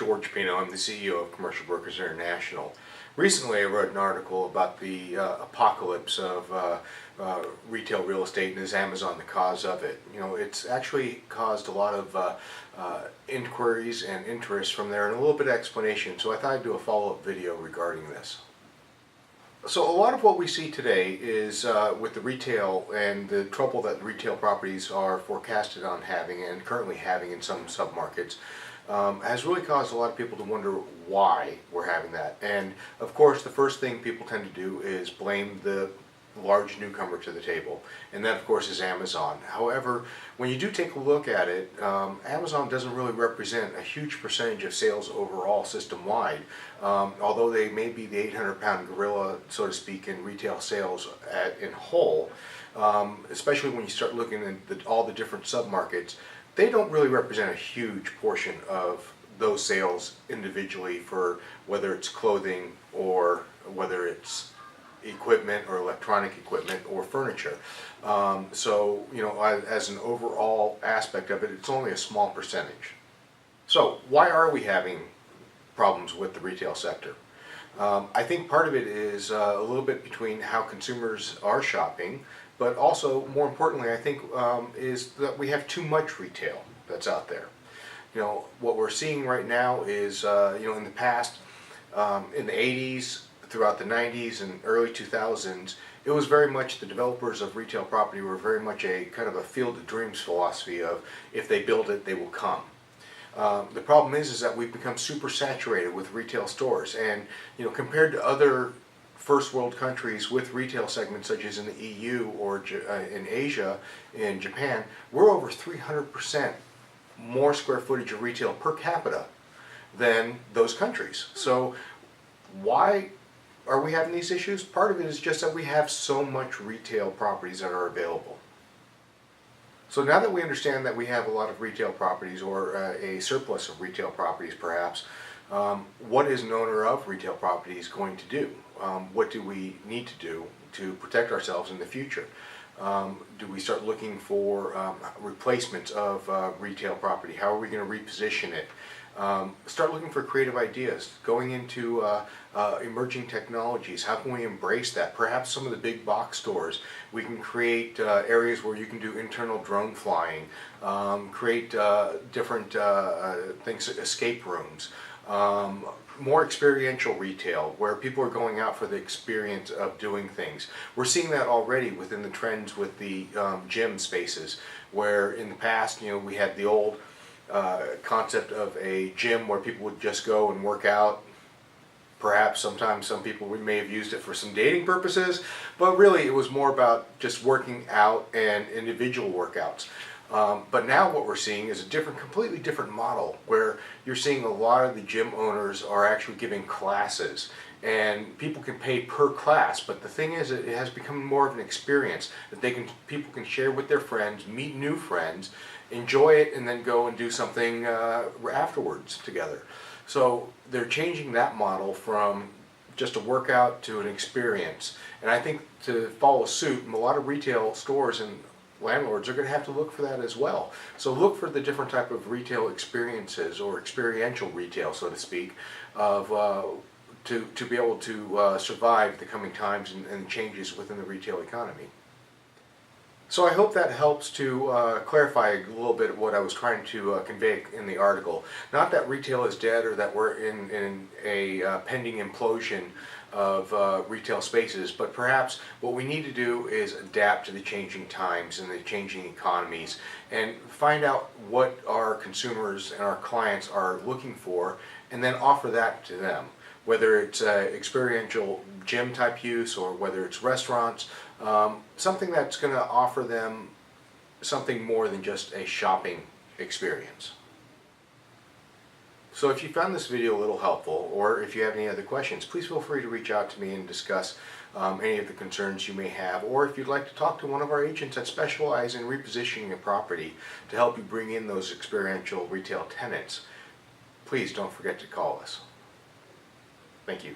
George Pino. I'm the CEO of Commercial Brokers International. Recently I wrote an article about the apocalypse of retail real estate and is Amazon the cause of it. You know, it's actually caused a lot of inquiries and interest from there and a little bit of explanation, so I thought I'd do a follow-up video regarding this. So a lot of what we see today is with the retail and the trouble that retail properties are forecasted on having and currently having in some submarkets has really caused a lot of people to wonder why we're having that. And of course, the first thing people tend to do is blame the large newcomer to the table, and that of course is Amazon. However, when you do take a look at it, Amazon doesn't really represent a huge percentage of sales overall system-wide, although they may be the 800-pound gorilla, so to speak, in retail sales in whole, especially when you start looking at all the different submarkets. They don't really represent a huge portion of those sales individually, for whether it's clothing or whether it's equipment or electronic equipment or furniture. So, you know, as an overall aspect of it, it's only a small percentage. So why are we having problems with the retail sector? I think part of it is a little bit between how consumers are shopping, but also more importantly, I think, is that we have too much retail that's out there. You know, what we're seeing right now is, you know, in the past, in the 80s, throughout the 90s and early 2000s, it was very much the developers of retail property were very much a kind of a field of dreams philosophy of, if they build it, they will come. The problem is that we've become super saturated with retail stores, and you know, compared to other first world countries with retail segments such as in the EU or in Asia, in Japan, we're over 300% more square footage of retail per capita than those countries. So why are we having these issues? Part of it is just that we have so much retail properties that are available. So now that we understand that we have a lot of retail properties, or a surplus of retail properties perhaps, what is an owner of retail properties going to do? What do we need to do to protect ourselves in the future? Do we start looking for replacements of retail property? How are we going to reposition it? Start looking for creative ideas, going into emerging technologies. How can we embrace that? Perhaps some of the big box stores, we can create areas where you can do internal drone flying, create different things, escape rooms, more experiential retail, where people are going out for the experience of doing things. We're seeing that already within the trends with the gym spaces, where in the past, you know, we had the old concept of a gym where people would just go and work out. Perhaps sometimes some people may have used it for some dating purposes, but really it was more about just working out and individual workouts. But now what we're seeing is a completely different model, where you're seeing a lot of the gym owners are actually giving classes, and people can pay per class. But the thing is, it has become more of an experience that people can share with their friends, meet new friends, enjoy it, and then go and do something afterwards together. So they're changing that model from just a workout to an experience. And I think to follow suit, a lot of retail stores and landlords are going to have to look for that as well. So look for the different type of retail experiences, or experiential retail, so to speak, of to be able to survive the coming times and changes within the retail economy. So I hope that helps to clarify a little bit of what I was trying to convey in the article. Not that retail is dead, or that we're in a pending implosion of retail spaces, but perhaps what we need to do is adapt to the changing times and the changing economies, and find out what our consumers and our clients are looking for, and then offer that to them. Whether it's experiential gym type use, or whether it's restaurants, something that's going to offer them something more than just a shopping experience. So if you found this video a little helpful, or if you have any other questions, please feel free to reach out to me and discuss any of the concerns you may have, or if you'd like to talk to one of our agents that specialize in repositioning a property to help you bring in those experiential retail tenants, please don't forget to call us. Thank you.